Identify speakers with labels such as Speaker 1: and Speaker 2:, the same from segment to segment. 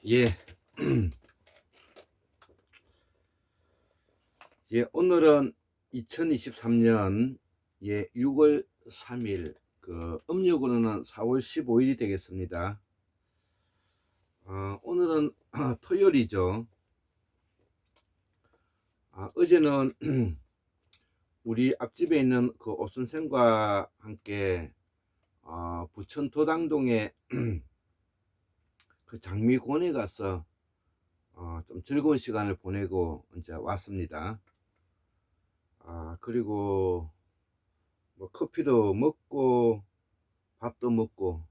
Speaker 1: 예, 예, 오늘은 2023년 6월 3일, 음력으로는 4월 15일이 되겠습니다. 오늘은 토요일이죠. 어제는 우리 앞집에 있는 그 오선생과 함께 부천 도당동에 그 장미곤에 가서 좀 즐거운 시간을 보내고 이제 왔습니다. 그리고 뭐 커피도 먹고 밥도 먹고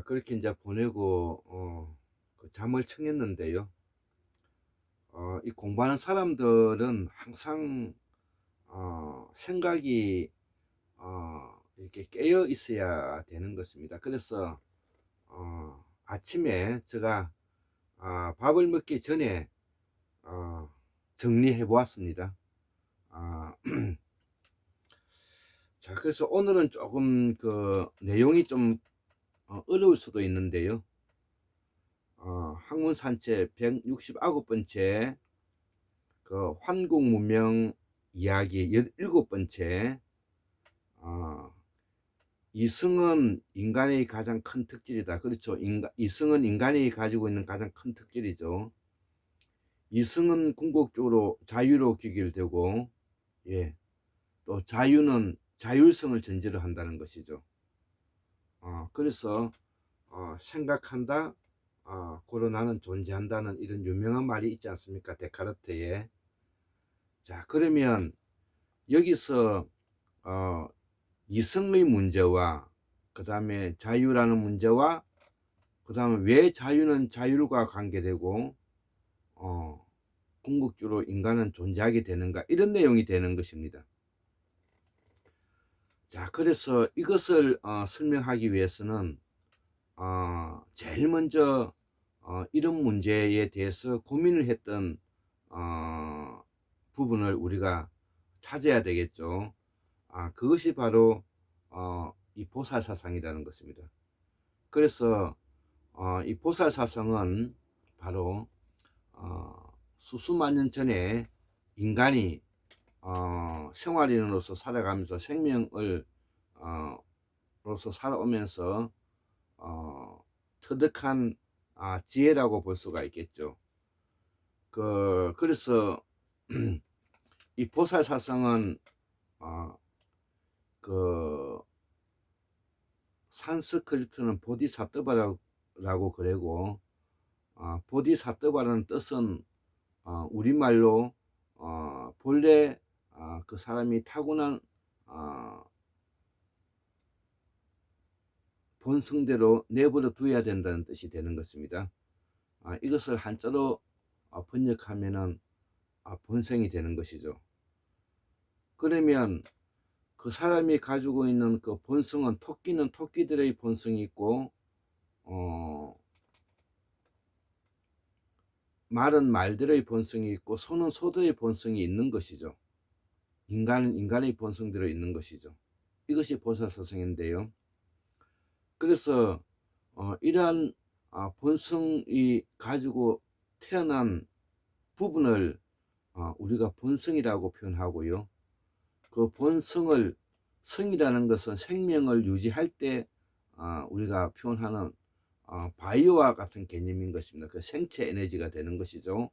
Speaker 1: 그렇게 이제 보내고 그 잠을 청했는데요. 이 공부하는 사람들은 항상 생각이 이렇게 깨어 있어야 되는 것입니다. 그래서 아침에 제가 밥을 먹기 전에 정리해 보았습니다. 자, 그래서 오늘은 조금 그 내용이 좀 어려울 수도 있는데요. 학문 산책 169번째 그 환국 문명 이야기 17번째 이승은 인간의 가장 큰 특질이다. 그렇죠. 이승은 인간이 가지고 있는 가장 큰 특질이죠. 이승은 궁극적으로 자유로 귀결되고, 예, 또 자유는 자율성을 전제로 한다는 것이죠. 그래서 생각한다, 고로 나는 존재한다는 이런 유명한 말이 있지 않습니까? 데카르트에. 자, 그러면 여기서 이성의 문제와 그 다음에 자유라는 문제와 그 다음에 왜 자유는 자율과 관계되고 궁극적으로 인간은 존재하게 되는가, 이런 내용이 되는 것입니다. 자, 그래서 이것을 설명하기 위해서는 제일 먼저 이런 문제에 대해서 고민을 했던 부분을 우리가 찾아야 되겠죠. 그것이 바로 이 보살사상이라는 것입니다. 그래서 이 보살사상은 바로 수수만 년 전에 인간이 생활인으로서 살아가면서 생명을 로서 살아오면서 터득한 지혜라고 볼 수가 있겠죠. 그래서 이 보살사상은 그 산스크리트는 보디사뜨바라고 그러고 보디사뜨바라는 뜻은 우리말로 본래 그 사람이 타고난 본성대로 내버려 두어야 된다는 뜻이 되는 것입니다. 이것을 한자로 번역하면은 본성이 되는 것이죠. 그러면 그 사람이 가지고 있는 그 본성은, 토끼는 토끼들의 본성이 있고 말은 말들의 본성이 있고 소는 소들의 본성이 있는 것이죠. 인간은 인간의 본성대로 있는 것이죠. 이것이 보살사성인데요. 그래서 이러한 본성이 가지고 태어난 부분을 우리가 본성이라고 표현하고요. 그 본성을, 성이라는 것은 생명을 유지할 때 우리가 표현하는 바이오와 같은 개념인 것입니다. 그 생체 에너지가 되는 것이죠.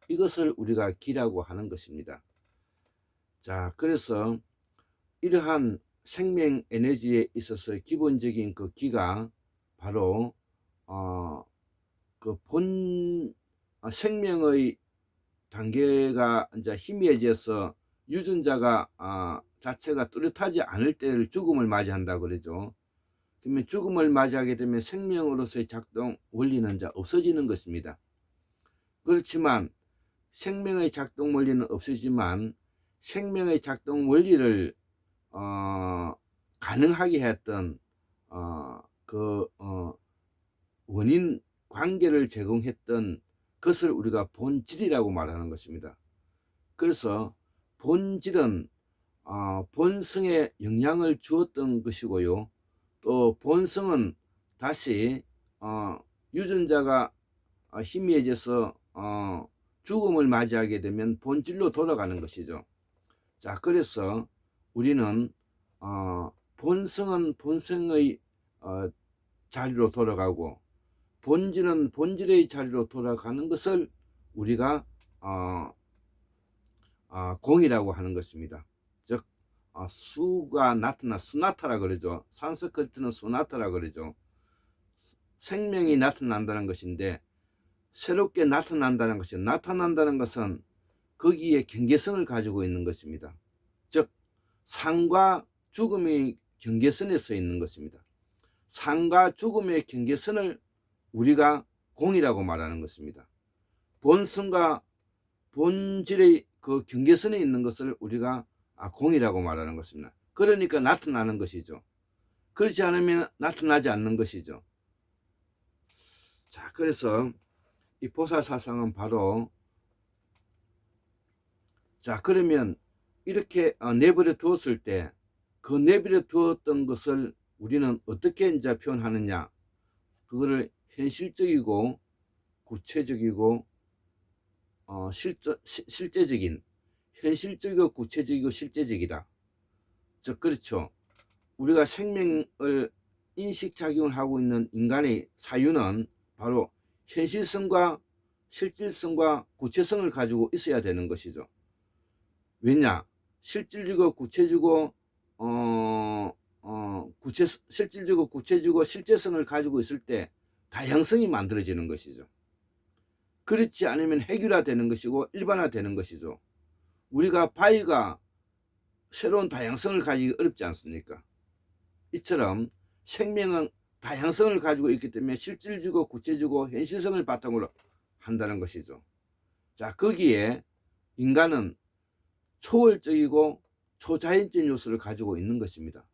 Speaker 1: 이것을 우리가 기라고 하는 것입니다. 자, 그래서 이러한 생명 에너지에 있어서 기본적인 그 기가 바로 그 생명의 단계가 이제 희미해져서 유전자가 자체가 뚜렷하지 않을 때를 죽음을 맞이한다 그러죠. 그러면 죽음을 맞이하게 되면 생명으로서의 작동 원리는 이제 없어지는 것입니다. 그렇지만 생명의 작동 원리는 없어지만 생명의 작동 원리를 가능하게 했던 원인 관계를 제공했던 것을 우리가 본질이라고 말하는 것입니다. 그래서 본질은 본성에 영향을 주었던 것이고요. 또 본성은 다시 유전자가 희미해져서 죽음을 맞이하게 되면 본질로 돌아가는 것이죠. 자, 그래서 우리는 본성은 본성의 자리로 돌아가고 본질은 본질의 자리로 돌아가는 것을 우리가 공이라고 하는 것입니다. 즉 수가 나타나 수나타라 그러죠. 산스크리트는 수나타라 그러죠. 생명이 나타난다는 것인데, 새롭게 나타난다는 것이, 나타난다는 것은 거기에 경계선을 가지고 있는 것입니다. 즉 삶과 죽음의 경계선에 서 있는 것입니다. 삶과 죽음의 경계선을 우리가 공이라고 말하는 것입니다. 본성과 본질의 그 경계선에 있는 것을 우리가 공이라고 말하는 것입니다. 그러니까 나타나는 것이죠. 그렇지 않으면 나타나지 않는 것이죠. 자, 그래서 이 보살사상은 바로, 자, 그러면 이렇게 내버려 두었을 때 그 내버려 두었던 것을 우리는 어떻게 이제 표현하느냐, 그거를 현실적이고 구체적이고 실제적인, 현실적이고 구체적이고 실제적이다. 즉 그렇죠. 우리가 생명을 인식작용을 하고 있는 인간의 사유는 바로 현실성과 실질성과 구체성을 가지고 있어야 되는 것이죠. 왜냐? 실질적이고 구체적이고 실질적이고 구체적이고 실제성을 가지고 있을 때 다양성이 만들어지는 것이죠. 그렇지 않으면 해결화되는 것이고 일반화되는 것이죠. 우리가 바위가 새로운 다양성을 가지기 어렵지 않습니까? 이처럼 생명은 다양성을 가지고 있기 때문에 실질적이고 구체적이고 현실성을 바탕으로 한다는 것이죠. 자, 거기에 인간은 초월적이고 초자연적인 요소를 가지고 있는 것입니다.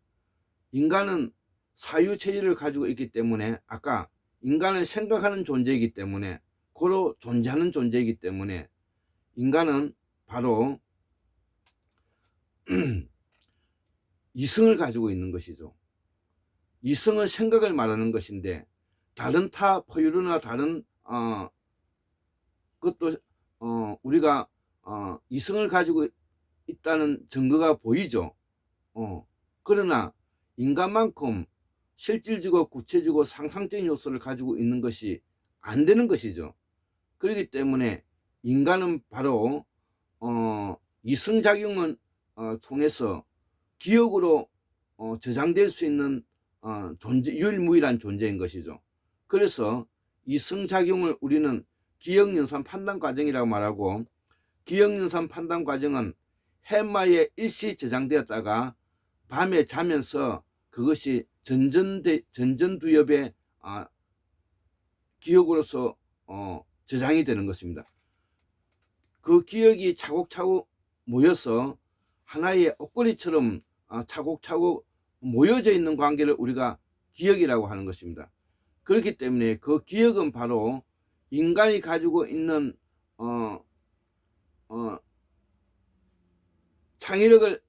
Speaker 1: 인간은 사유체질을 가지고 있기 때문에, 아까 인간을 생각하는 존재이기 때문에, 고로 존재하는 존재이기 때문에 인간은 바로 이성을 가지고 있는 것이죠. 이성은 생각을 말하는 것인데, 다른 타 포유류나 다른 것도 우리가 이성을 가지고 있다는 증거가 보이죠. 그러나 인간만큼 실질적이고 구체적이고 상상적인 요소를 가지고 있는 것이 안 되는 것이죠. 그렇기 때문에 인간은 바로 이성작용을 통해서 기억으로 저장될 수 있는 유일무이한 존재인 것이죠. 그래서 이성작용을 우리는 기억연산 판단 과정이라고 말하고, 기억연산 판단 과정은 해마에 일시 저장되었다가 밤에 자면서 그것이 전전두엽의 기억으로서 저장이 되는 것입니다. 그 기억이 차곡차곡 모여서 하나의 옷걸이처럼 차곡차곡 모여져 있는 관계를 우리가 기억이라고 하는 것입니다. 그렇기 때문에 그 기억은 바로 인간이 가지고 있는 창의력을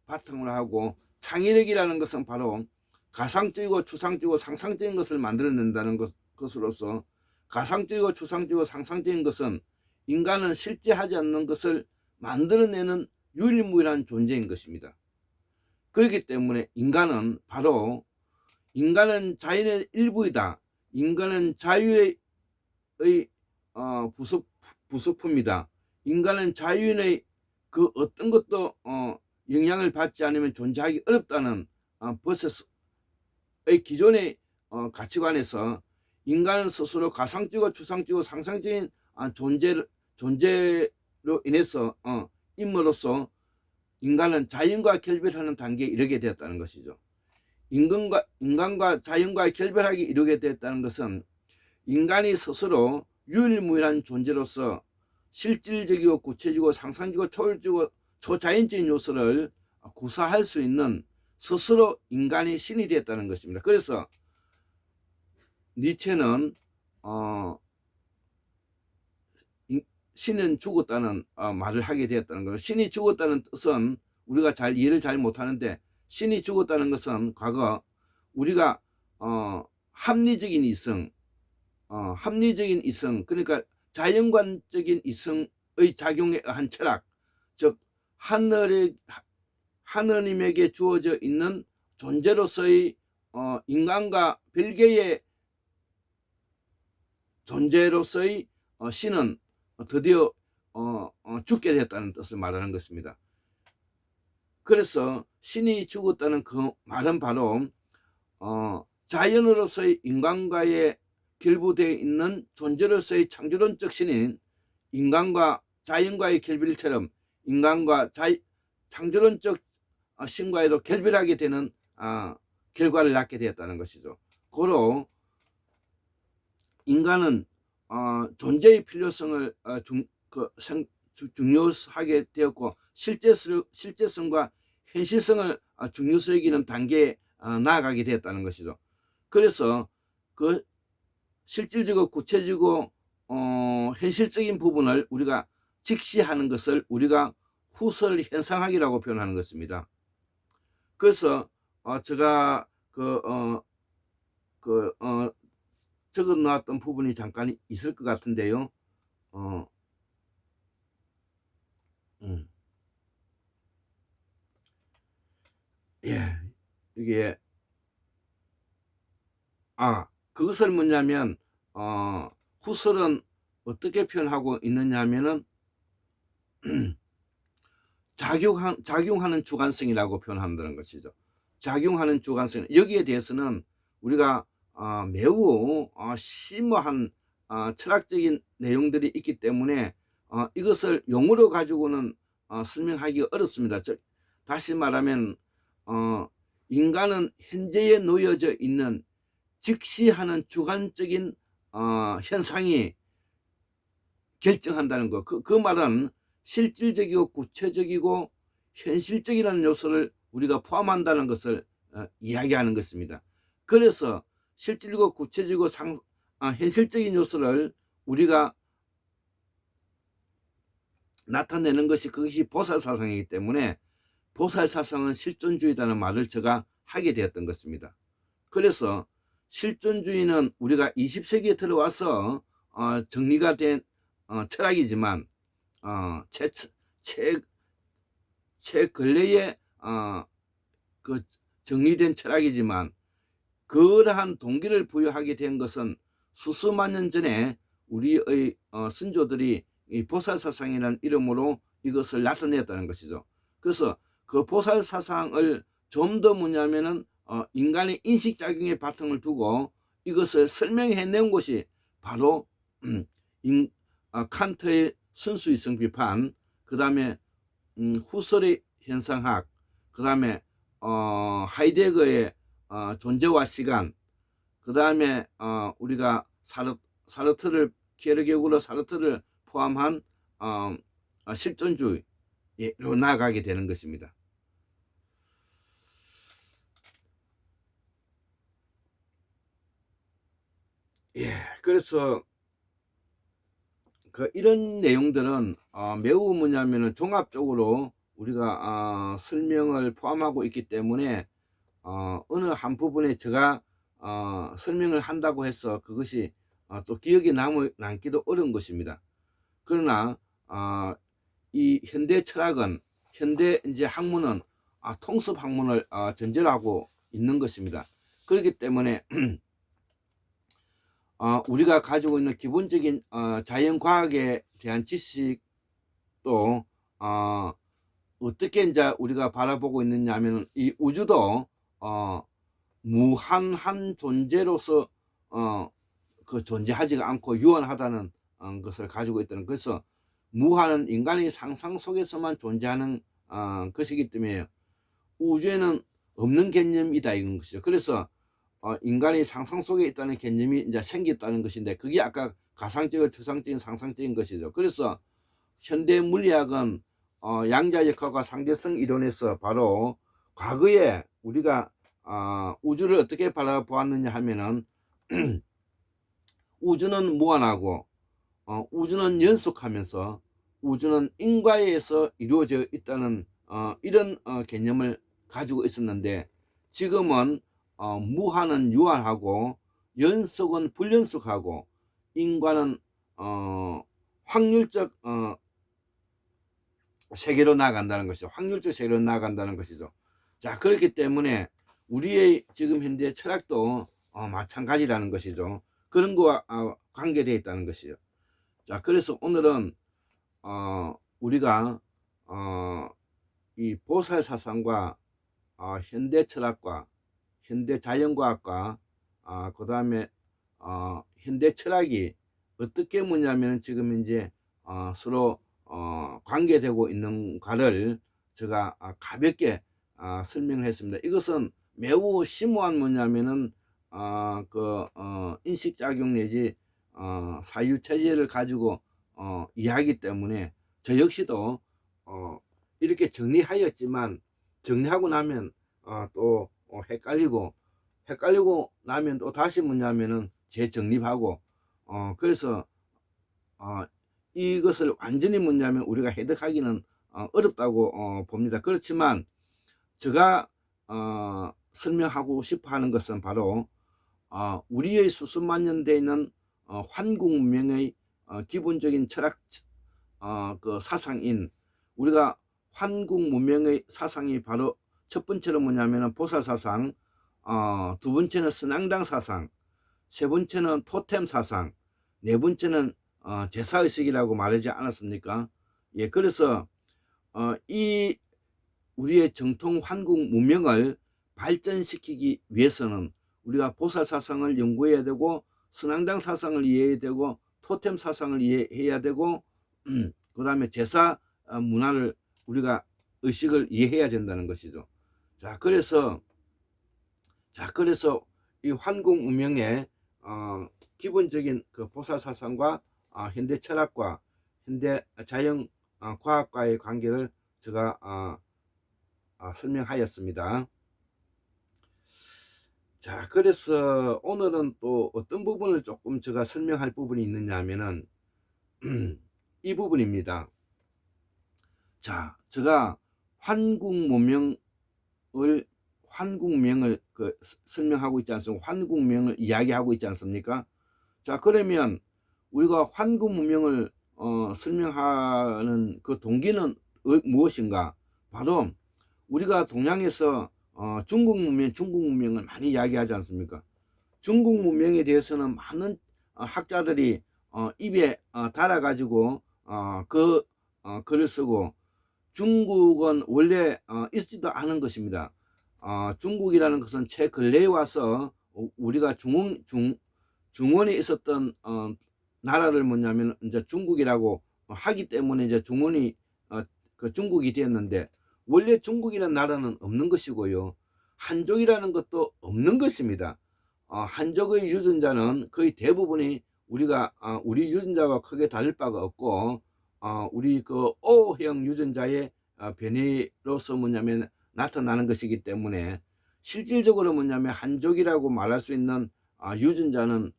Speaker 1: 바탕으로 하고, 창의력이라는 것은 바로 가상적이고 추상적이고 상상적인 것을 만들어낸다는 것으로서, 가상적이고 추상적이고 상상적인 것은 인간은 실제 하지 않는 것을 만들어내는 유일무이한 존재인 것입니다. 그렇기 때문에 인간은 바로, 인간은 자연의 일부이다. 인간은 자유의 부속품이다. 인간은 자연의 그 어떤 것도 영향을 받지 않으면 존재하기 어렵다는 버섯의 기존의 가치관에서 인간은 스스로 가상적이고 추상적이고 상상적인 존재로 인해서 임으로써 인간은 자연과 결별하는 단계에 이르게 되었다는 것이죠. 인간과 자연과 결별하기 이르게 되었다는 것은 인간이 스스로 유일무이한 존재로서 실질적이고 구체적이고 상상적이고 초월적이고 초자연적인 요소를 구사할 수 있는 스스로 인간이 신이 되었다는 것입니다. 그래서 니체는 신은 죽었다는 말을 하게 되었다는 거예요. 신이 죽었다는 뜻은 우리가 잘 이해를 잘 못하는데, 신이 죽었다는 것은 과거 우리가 합리적인 이성, 합리적인 이성, 그러니까 자연관적인 이성의 작용에 의한 철학, 즉 하느님에게 주어져 있는 존재로서의 인간과 별개의 존재로서의 신은 드디어 죽게 되었다는 뜻을 말하는 것입니다. 그래서 신이 죽었다는 그 말은 바로 자연으로서의 인간과의 결부되어 있는 존재로서의 창조론적 신인 인간과 자연과의 결별처럼 인간과 창조론적 신과에도 결별하게 되는 결과를 낳게 되었다는 것이죠. 고로 인간은 존재의 필요성을 중요하게 되었고 실제성과 현실성을 중요시 여기는 단계에 나아가게 되었다는 것이죠. 그래서 그 실질적이고 구체적이고 현실적인 부분을 우리가 직시하는 것을 우리가 후설 현상학이라고 표현하는 것입니다. 그래서 제가 적어 놓았던 부분이 잠깐 있을 것 같은데요. 예, 이게 그것을 뭐냐면 후설은 어떻게 표현하고 있느냐 하면은 작용하는 주관성이라고 표현한다는 것이죠. 작용하는 주관성, 여기에 대해서는 우리가 매우 심오한 철학적인 내용들이 있기 때문에 이것을 용어로 가지고는 설명하기가 어렵습니다. 즉 다시 말하면 인간은 현재에 놓여져 있는 직시하는 주관적인 현상이 결정한다는 것. 그 말은 실질적이고 구체적이고 현실적이라는 요소를 우리가 포함한다는 것을 이야기하는 것입니다. 그래서 실질적이고 구체적이고 현실적인 요소를 우리가 나타내는 것이 그것이 보살사상이기 때문에 보살사상은 실존주의라는 말을 제가 하게 되었던 것입니다. 그래서 실존주의는 우리가 20세기에 들어와서 정리가 된 철학이지만 최 근래에 그 정리된 철학이지만 그러한 동기를 부여하게 된 것은 수수만 년 전에 우리의 선조들이 이 보살사상이라는 이름으로 이것을 나타냈다는 것이죠. 그래서 그 보살사상을 좀 더 뭐냐면은 인간의 인식작용의 바탕을 두고 이것을 설명해낸 것이 바로 칸트의 순수이성 비판, 그 다음에 후설의 현상학, 그 다음에 하이데거의 존재와 시간, 그 다음에 우리가 키에르케고르 사르트를 포함한 실존주의로 나아가게 되는 것입니다. 그래서 이런 내용들은 매우 뭐냐면은 종합적으로 우리가 설명을 포함하고 있기 때문에 어느 한 부분에 제가 설명을 한다고 해서 그것이 또 기억에 남기도 어려운 것입니다. 그러나 이 현대 철학은 현대 이제 학문은 통습 학문을 전제로 하고 있는 것입니다. 그렇기 때문에 우리가 가지고 있는 기본적인 자연과학에 대한 지식도 어떻게 이제 우리가 바라보고 있느냐 하면 이 우주도 무한한 존재로서 존재하지가 않고 유한하다는 것을 가지고 있다는, 그래서 무한은 인간의 상상 속에서만 존재하는 것이기 때문에 우주에는 없는 개념이다 이런 것이죠. 그래서 인간의 상상 속에 있다는 개념이 이제 생겼다는 것인데 그게 아까 가상적이고 추상적인 상상적인 것이죠. 그래서 현대 물리학은 양자역학과 상대성 이론에서 바로 과거에 우리가 우주를 어떻게 바라보았느냐 하면은 우주는 무한하고 우주는 연속하면서 우주는 인과에서 이루어져 있다는 이런 개념을 가지고 있었는데 지금은 무한은 유한하고 연속은 불연속하고 인과는 확률적 세계로 나아간다는 것이죠. 확률적 세계로 나아간다는 것이죠. 자, 그렇기 때문에 우리의 지금 현재 철학도 마찬가지라는 것이죠. 그런 거와 관계되어 있다는 것이죠. 자, 그래서 오늘은 우리가 이 보살 사상과 현대 철학과 현대 자연과학과 그 다음에 현대 철학이 어떻게 뭐냐면 지금 이제 서로 관계되고 있는가를 제가 가볍게 설명을 했습니다. 이것은 매우 심오한 뭐냐면은 인식작용 내지 사유체제를 가지고 이해하기 때문에 저 역시도 이렇게 정리하였지만 정리하고 나면 또 헷갈리고 나면 또 다시 뭐냐면은 재정립하고 그래서 이것을 완전히 뭐냐면 우리가 해석하기는 어렵다고 봅니다. 그렇지만 제가 설명하고 싶어 하는 것은 바로 우리의 수십만 년 되는 환국 문명의 기본적인 철학 그 사상인 우리가 환국 문명의 사상이 바로 첫 번째로 뭐냐면은 보살 사상, 두 번째는 선앙당 사상, 세 번째는 토템 사상, 네 번째는 제사의식이라고 말하지 않았습니까? 예, 그래서 이 우리의 정통 한국 문명을 발전시키기 위해서는 우리가 보살 사상을 연구해야 되고 선앙당 사상을 이해해야 되고 토템 사상을 이해해야 되고 그 다음에 제사 문화를 우리가 의식을 이해해야 된다는 것이죠. 자, 그래서 이 한국 문명의 기본적인 그 보살 사상과 현대 철학과 현대 자연 과학과의 관계를 제가 설명하였습니다. 자, 그래서 오늘은 또 어떤 부분을 조금 제가 설명할 부분이 있느냐 하면은 이 부분입니다. 자, 제가 한국 문명을 설명하고 있지 않습니까? 한국 문명을 이야기하고 있지 않습니까? 자, 그러면 우리가 한국 문명을 설명하는 그 동기는 무엇인가? 바로 우리가 동양에서 중국 문명을 많이 이야기하지 않습니까? 중국 문명에 대해서는 많은 학자들이 입에 달아가지고 글을 쓰고 중국은 원래 있지도 않은 것입니다. 중국이라는 것은 최근래에 와서 우리가 중원에 있었던 나라를 뭐냐면 이제 중국이라고 하기 때문에 이제 중원이 그 중국이 되었는데 원래 중국이라는 나라는 없는 것이고요. 한족이라는 것도 없는 것입니다. 한족의 유전자는 거의 대부분이 우리 유전자와 크게 다를 바가 없고 우리 그 O형 유전자의 변이로서 뭐냐면 나타나는 것이기 때문에 실질적으로 뭐냐면 한족이라고 말할 수 있는 유전자는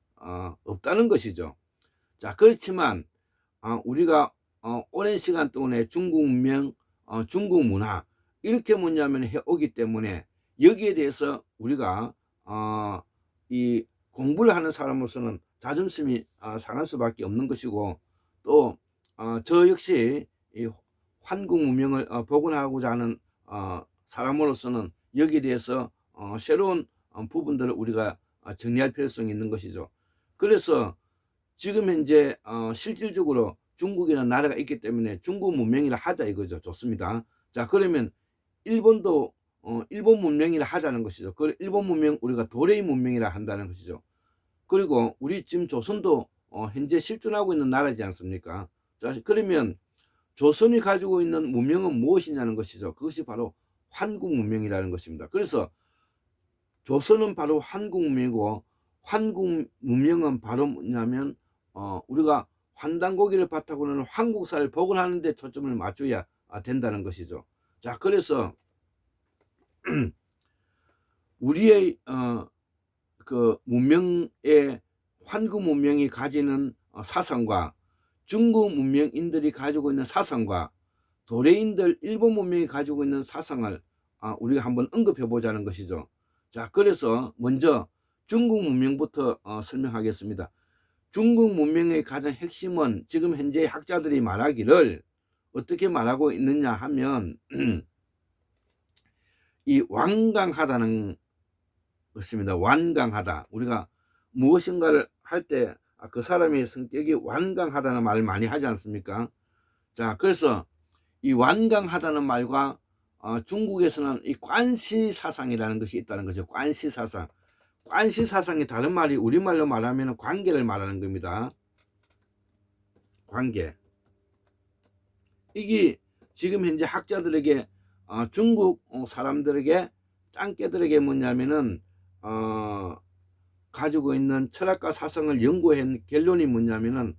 Speaker 1: 없다는 것이죠. 자, 그렇지만 우리가 오랜 시간 동안에 중국 문명, 중국 문화 이렇게 뭐냐면 해오기 때문에 여기에 대해서 우리가 이 공부를 하는 사람으로서는 자존심이 상할 수밖에 없는 것이고 또 저 역시 이 한국 문명을 복원하고자 하는 사람으로서는 여기에 대해서 새로운 부분들을 우리가 정리할 필요성이 있는 것이죠. 그래서 지금 현재 실질적으로 중국이라는 나라가 있기 때문에 중국 문명이라 하자 이거죠. 좋습니다. 자, 그러면 일본도 일본 문명이라 하자는 것이죠. 그 일본 문명 우리가 도레이 문명이라 한다는 것이죠. 그리고 우리 지금 조선도 현재 실존하고 있는 나라지 않습니까? 자, 그러면 조선이 가지고 있는 문명은 무엇이냐는 것이죠. 그것이 바로 한국 문명이라는 것입니다. 그래서 조선은 바로 한국 문명이고 한국 문명은 바로 뭐냐면 우리가 환단고기를 바탕으로 하는 한국사를 복원하는 데 초점을 맞춰야 된다는 것이죠. 자, 그래서 우리의 그 문명의 한국 문명이 가지는 사상과 중국 문명인들이 가지고 있는 사상과 도레인들 일본 문명이 가지고 있는 사상을 우리가 한번 언급해 보자는 것이죠. 자, 그래서 먼저 중국 문명부터 설명하겠습니다. 중국 문명의 가장 핵심은 지금 현재 학자들이 말하기를 어떻게 말하고 있느냐 하면 이 완강하다는 것입니다. 완강하다. 우리가 무엇인가를 할 때 그 사람의 성격이 완강하다는 말을 많이 하지 않습니까? 자, 그래서 이 완강하다는 말과 중국에서는 이 관시사상이라는 것이 있다는 거죠. 관시사상. 관시사상이 다른 말이 우리말로 말하면 관계를 말하는 겁니다. 관계. 이게 지금 현재 학자들에게 중국 사람들에게 짱깨들에게 뭐냐면은 가지고 있는 철학과 사상을 연구한 결론이 뭐냐면은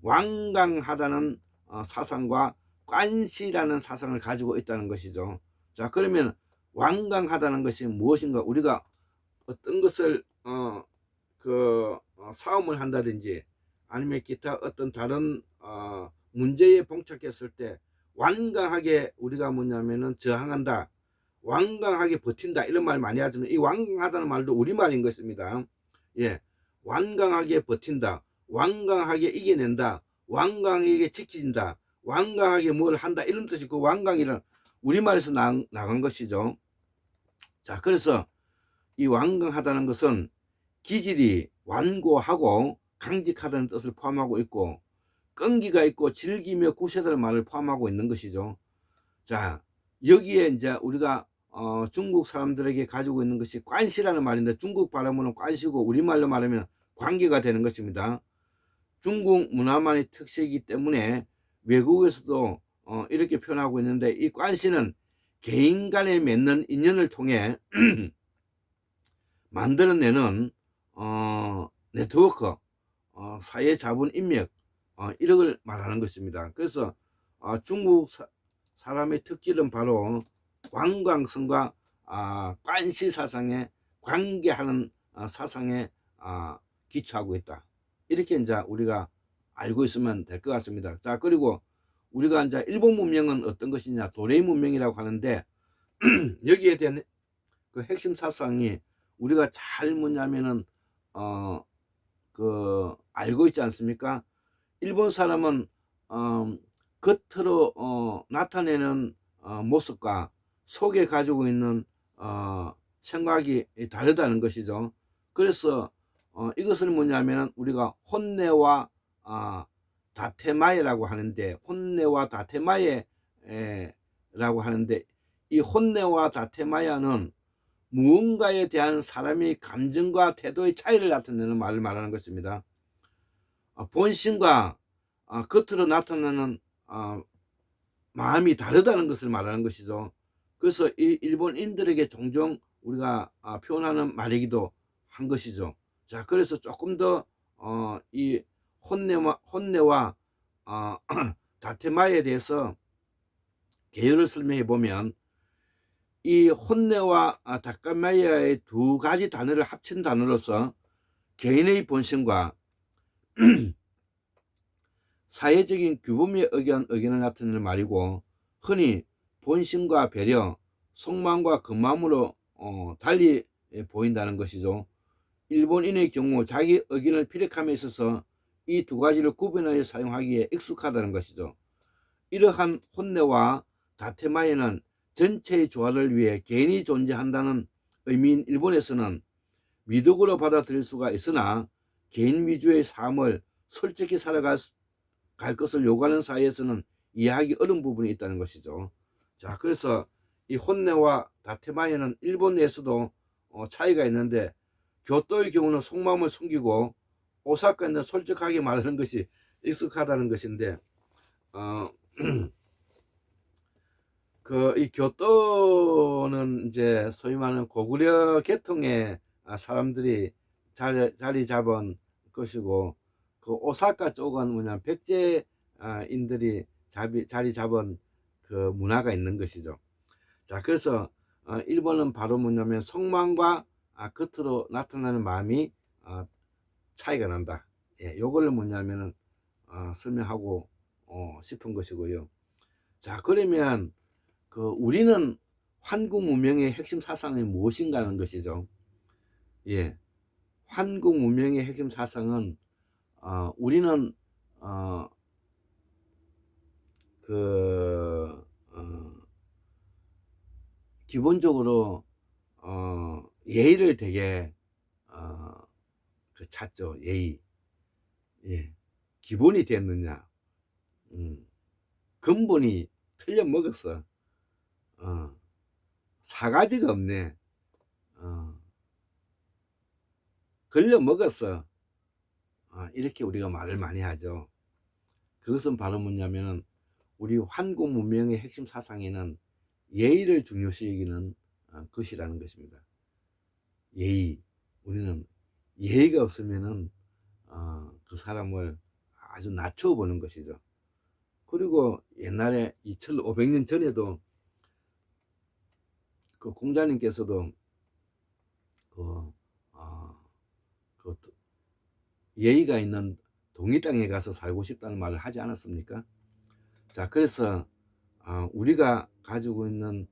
Speaker 1: 완강하다는 사상과 관시라는 사상을 가지고 있다는 것이죠. 자, 그러면 완강하다는 것이 무엇인가? 우리가 어떤 것을 싸움을 한다든지 아니면 기타 어떤 다른 문제에 봉착했을 때 완강하게 우리가 뭐냐면은 저항한다, 완강하게 버틴다, 이런 말 많이 하지만 이 완강하다는 말도 우리말인 것입니다. 예, 완강하게 버틴다, 완강하게 이겨낸다, 완강하게 지킨다, 완강하게 뭘 한다, 이런 뜻이 그 완강이란 우리말에서 나간 것이죠. 자, 그래서 이 완강하다는 것은 기질이 완고하고 강직하다는 뜻을 포함하고 있고 끈기가 있고 질기며 구세다는 말을 포함하고 있는 것이죠. 자, 여기에 이제 우리가 중국 사람들에게 가지고 있는 것이 관시라는 말인데 중국 발음으로는 관시고 우리말로 말하면 관계가 되는 것입니다. 중국 문화만의 특색이기 때문에 외국에서도 이렇게 표현하고 있는데 이 관시는 개인 간에 맺는 인연을 통해 만들어내는 네트워크, 사회 자본 인맥, 이런 걸 말하는 것입니다. 그래서 중국 사람의 특질은 바로 관광성과 관시 사상에 관계하는 사상에 기초하고 있다. 이렇게 이제 우리가 알고 있으면 될 것 같습니다. 자, 그리고 우리가 이제 일본 문명은 어떤 것이냐, 도레이 문명이라고 하는데 여기에 대한 그 핵심 사상이 우리가 잘 뭐냐면은 알고 있지 않습니까? 일본 사람은 겉으로 나타내는 모습과 속에 가지고 있는 생각이 다르다는 것이죠. 그래서 이것을 뭐냐면 우리가 혼내와 다테마에라고 하는데, 혼내와 다테마에라고 하는데, 이 혼내와 다테마야는 무언가에 대한 사람의 감정과 태도의 차이를 나타내는 말을 말하는 것입니다. 본심과 겉으로 나타나는 마음이 다르다는 것을 말하는 것이죠. 그래서 이 일본인들에게 종종 우리가 표현하는 말이기도 한 것이죠. 자, 그래서 조금 더 이 혼내와 다테마에 대해서 개요를 설명해 보면 이 혼내와 다테마야의 두 가지 단어를 합친 단어로서 개인의 본심과 사회적인 규범의 의견을 나타내는 말이고, 흔히 본심과 배려, 속마음과 겉마음으로 달리 보인다는 것이죠. 일본인의 경우 자기 의견을 피력함에 있어서 이 두 가지를 구분하여 사용하기에 익숙하다는 것이죠. 이러한 혼내와 다테마에는 전체의 조화를 위해 개인이 존재한다는 의미인 일본에서는 미덕으로 받아들일 수가 있으나 개인 위주의 삶을 솔직히 살아갈 것을 요구하는 사회에서는 이해하기 어려운 부분이 있다는 것이죠. 자, 그래서 이 혼내와 다테마에는 일본 내에서도 차이가 있는데, 교토의 경우는 속마음을 숨기고 오사카는 솔직하게 말하는 것이 익숙하다는 것인데, 이 교토는 이제 소위 말하는 고구려 계통의 사람들이 자리 잡은 것이고, 그 오사카 쪽은 뭐냐 백제인들이 자리 잡은 그 문화가 있는 것이죠. 자, 그래서 일본은 바로 뭐냐면 속마음과 겉으로 나타나는 마음이 차이가 난다. 예, 요거를 뭐냐면은 설명하고 싶은 것이고요. 자, 그러면 우리는 한국 문명의 핵심 사상이 무엇인가 하는 것이죠. 예, 한국 문명의 핵심 사상은 우리는 어, 그 기본적으로 예의를 되게 찾죠. 예의. 예. 기본이 됐느냐. 근본이 틀려 먹었어. 사가지가 없네. 걸려 먹었어. 이렇게 우리가 말을 많이 하죠. 그것은 바로 뭐냐면은 우리 환구 문명의 핵심 사상에는 예의를 중요시 여기는 것이라는 것입니다. 예의. 우리는 예의가 없으면은 그 사람을 아주 낮춰 보는 것이죠. 그리고 옛날에 2500년 전에도 그 공자님께서도 그, 그 예의가 있는 동이 땅에 가서 살고 싶다는 말을 하지 않았습니까? 자, 그래서 우리가 가지고 있는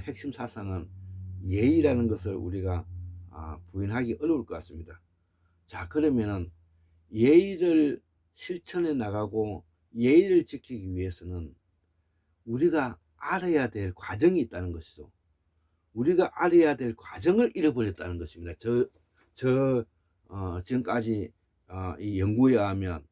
Speaker 1: 핵심 사상은 예의라는 것을 우리가 부인하기 어려울 것 같습니다. 자, 그러면은 예의를 실천해 나가고 예의를 지키기 위해서는 우리가 알아야 될 과정이 있다는 것이죠. 우리가 알아야 될 과정을 잃어버렸다는 것입니다. 지금까지 이 연구에 의하면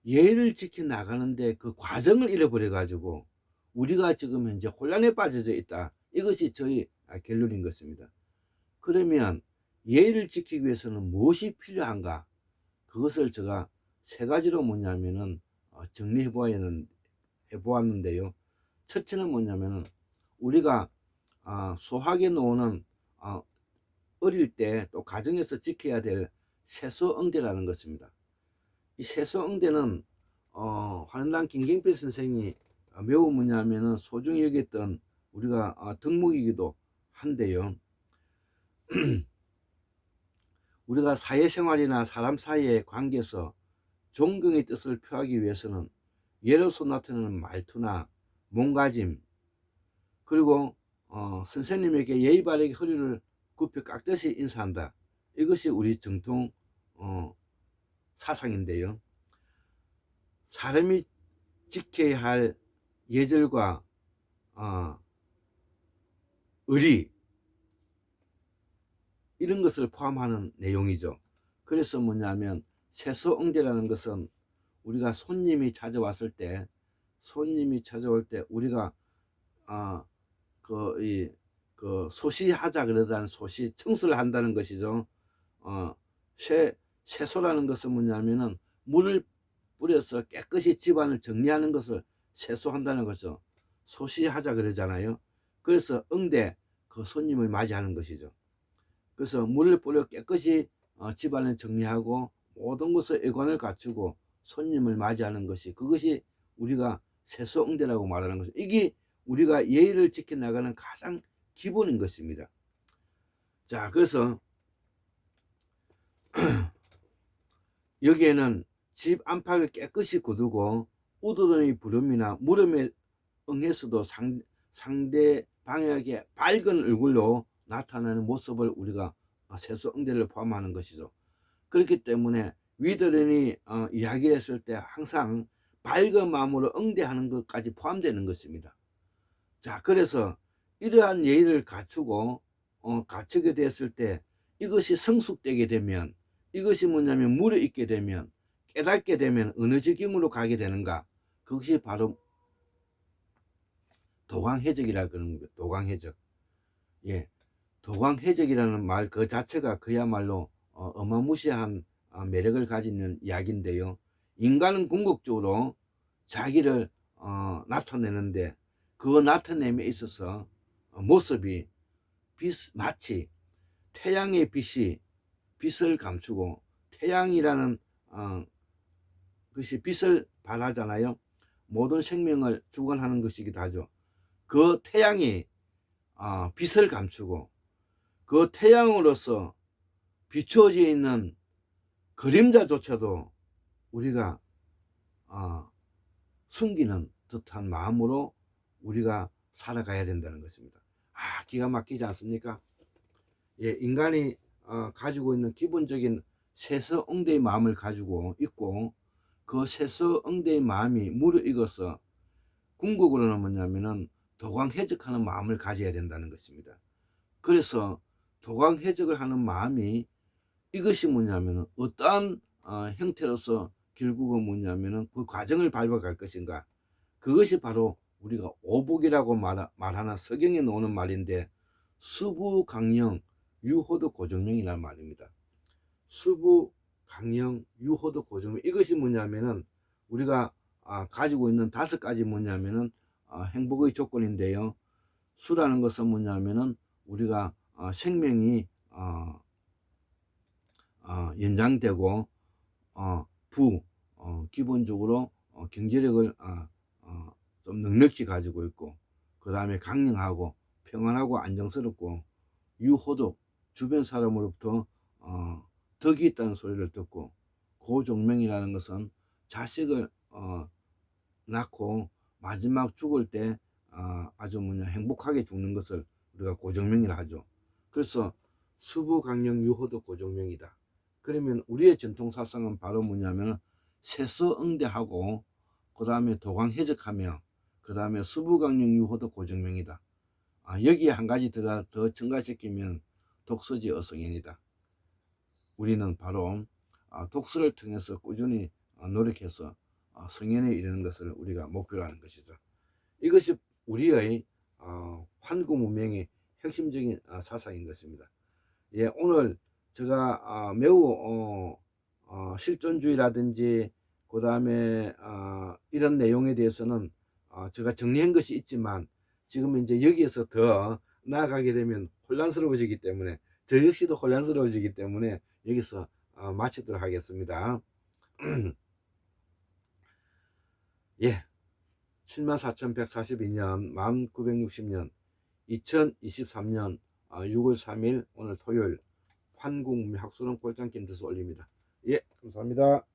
Speaker 1: 예의를 지켜 나가는데 그 과정을 잃어버려 가지고 우리가 지금 현재 혼란에 빠져져 있다. 이것이 저희 결론인 것입니다. 그러면 예의를 지키기 위해서는 무엇이 필요한가? 그것을 제가 세 가지로 뭐냐면은 정리해 보았는데요. 첫째는 뭐냐면은 우리가 소학에 나오는 어릴 때 또 가정에서 지켜야 될 세소응대라는 것입니다. 이 세소응대는 환란 김경필 선생이 매우 뭐냐면은 소중히 여겼던 우리가 덕목이기도 한데요. 우리가 사회생활이나 사람 사이의 관계에서 존경의 뜻을 표하기 위해서는 예로서 나타내는 말투나 몸가짐, 그리고 선생님에게 예의 바르게 허리를 굽혀 깍듯이 인사한다. 이것이 우리 정통 사상인데요. 사람이 지켜야 할 예절과 의리, 이런 것을 포함하는 내용이죠. 그래서 뭐냐면 세소응대라는 것은 우리가 손님이 찾아올 때 우리가 소시하자 그러자는 소시, 청소를 한다는 것이죠. 세소라는 것은 뭐냐면은 물을 뿌려서 깨끗이 집안을 정리하는 것을 세소한다는 거죠. 소시하자 그러잖아요. 그래서 응대, 그 손님을 맞이하는 것이죠. 그래서 물을 뿌려 깨끗이 집안을 정리하고 모든 것을 애관을 갖추고 손님을 맞이하는 것이, 그것이 우리가 세소응대라고 말하는 것입니다. 이게 우리가 예의를 지켜나가는 가장 기본인 것입니다. 자, 그래서 여기에는 집 안팎을 깨끗이 거두고 우두더니 부름이나 물음에 응해서도 상대방에게 밝은 얼굴로 나타나는 모습을 우리가 세소응대를 포함하는 것이죠. 그렇기 때문에 위더런이 이야기를 했을 때 항상 밝은 마음으로 응대하는 것까지 포함되는 것입니다. 자, 그래서 이러한 예의를 갖추게 됐을 때 이것이 성숙되게 되면, 이것이 뭐냐면 무르익게 되면, 깨닫게 되면 어느 지경으로 가게 되는가? 그것이 바로 도광해적이라 그러는 거예요. 도광해적. 예, 도광해적이라는 말 그 자체가 그야말로 어마무시한 매력을 가지는 이야기인데요. 인간은 궁극적으로 자기를 나타내는데 그 나타냄에 있어서 모습이 마치 태양의 빛이 빛을 감추고, 태양이라는 것이 빛을 발하잖아요. 모든 생명을 주관하는 것이기도 하죠. 그 태양이 빛을 감추고 그 태양으로서 비추어져 있는 그림자조차도 우리가 숨기는 듯한 마음으로 우리가 살아가야 된다는 것입니다. 기가 막히지 않습니까? 예, 인간이 가지고 있는 기본적인 세서응대의 마음을 가지고 있고, 그 세서응대의 마음이 무르익어서 궁극으로는 뭐냐면은 도광해적하는 마음을 가져야 된다는 것입니다. 그래서 도광해적을 하는 마음이, 이것이 뭐냐면은 어떠한 형태로서 결국은 뭐냐면은 그 과정을 밟아갈 것인가, 그것이 바로 우리가 오복이라고 말하는 서경에 나오는 말인데, 수부 강령 유호도 고정명이라는 말입니다. 수부 강령 유호도 고정명, 이것이 뭐냐면은 우리가 가지고 있는 5가지 뭐냐면은 행복의 조건인데요. 수라는 것은 뭐냐면은 우리가 생명이 연장되고, 기본적으로 경제력을 좀 넉넉히 가지고 있고, 그 다음에 강령하고 평안하고 안정스럽고, 유호도 주변 사람으로부터 덕이 있다는 소리를 듣고, 고종명이라는 것은 자식을 낳고 마지막 죽을 때 아주 행복하게 죽는 것을 우리가 고정명이라 하죠. 그래서 수부강령 유호도 고정명이다. 그러면 우리의 전통사상은 바로 뭐냐면 세서응대하고, 그 다음에 도광해적하며, 그 다음에 수부강령 유호도 고정명이다. 여기에 한 가지 더 첨가시키면 독서지 어성현이다. 우리는 바로 독서를 통해서 꾸준히 노력해서 성현에 이르는 것을 우리가 목표로 하는 것이죠. 이것이 우리의 환구 문명의 핵심적인 사상인 것입니다. 예, 오늘 제가 매우 실존주의라든지 그 다음에 이런 내용에 대해서는 제가 정리한 것이 있지만, 지금 이제 여기에서 더 나아가게 되면 혼란스러워지기 때문에, 저 역시도 혼란스러워지기 때문에 여기서 마치도록 하겠습니다. 예, 74,142년, 1960년, 2023년 6월 3일 오늘 토요일 환궁 학술원 꼴짱 김두수 올립니다. 예, 감사합니다.